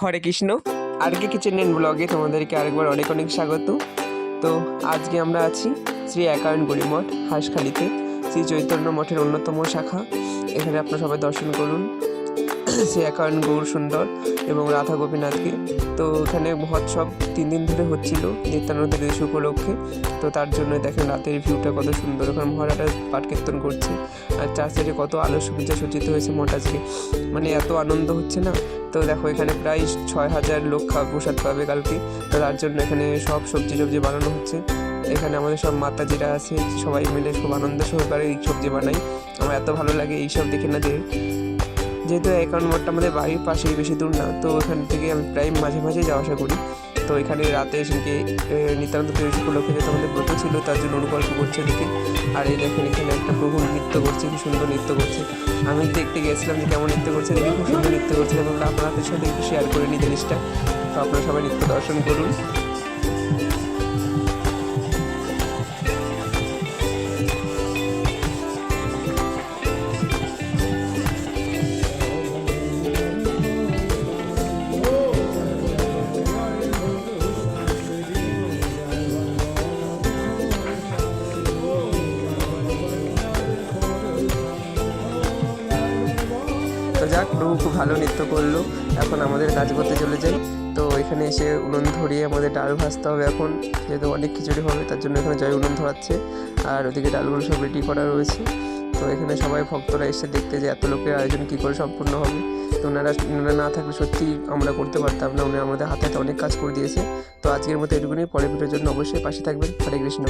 Hare Krishna. আরকে kitchen and ব্লগে তোমাদেরকে আরেকবার অনেক অনেক স্বাগত। তো আজকে আমরা আছি শ্রী একায়নগড়ি মঠ হাঁসখালিতে, শ্রী চৈতন্য মঠের অন্যতম শাখা। এখানে আপনারা সবাই দর্শন করুন শ্রী একায়ন গৌর সুন্দর এবং রাধা গোপীনাথকে। তো এখানে মহোৎসব 3 দিন ধরে হচ্ছিল নিত্যানন্দ দিবস উপলক্ষে। তো তার জন্য দেখেন রাতের ভিউটা কত সুন্দর, ওখানে মহারাজা পাঠ কীর্তন করছে আর চার সাইডে কত আলো সজ্জা সজ্জিত হয়েছে মঠ আজকে, মানে এত আনন্দ হচ্ছে না। তো দেখো এখানে প্রায় 6000 লোক প্রসাদ পাবে কালকে। তো তার জন্য এখানে সব সবজি বানানো হচ্ছে। এখানে আমাদের সব মাতাজিরা আছে, সবাই মিলে খুব আনন্দ সহকারে এই সবজি বানাই। আমার এত ভালো লাগে এইসব দেখে না। যেহেতু একাউন্ট মঠটা আমাদের বাড়ির পাশেই, বেশি দূর না, তো ওখান থেকে আমি প্রায় মাঝে মাঝে যাওয়া আসা করি। তো এখানে রাতে এসে নিত্যানন্দ দিবস উপলক্ষে যেহেতু আমাদের ব্রত ছিল, তার জন্য অনুকল্প করছে ওদিকে। আর এই দেখেন এখানে একটা প্রভু নৃত্য করছে, খুব সুন্দর নৃত্য করছে। আমি দেখতে গিয়েছিলাম যে কেমন নৃত্য করছে, দেখে খুব সুন্দর নৃত্য করছে এবং আপনাদের সাথে একটু শেয়ার করে নিই জিনিসটা। তো আপনারা সবাই নৃত্য দর্শন করুন। তো যাক, প্রভু খুব ভালো নৃত্য করলো। এখন আমাদের কাজ করতে চলে যাই। তো এখানে এসে উনুন ধরিয়ে আমাদের ডাল ভাজতে হবে এখন, যেহেতু অনেক খিচুড়ি হবে, তার জন্য এখানে জয় উনুন ধরাচ্ছে। আর ওদিকে ডালগুলো সব রেডি করা রয়েছে। তো এখানে সবাই ভক্তরা এসে দেখতে যে এত লোকের আয়োজন কী করে সম্পূর্ণ হবে। তো ওনারা না থাকলে সত্যি আমরা করতে পারতাম না। উনি আমাদের হাতে হাতে অনেক কাজ করে দিয়েছে। তো আজকের মতো এটুকুনি, পরের ভিডিওর জন্য অবশ্যই পাশে থাকবেন। হরে কৃষ্ণ।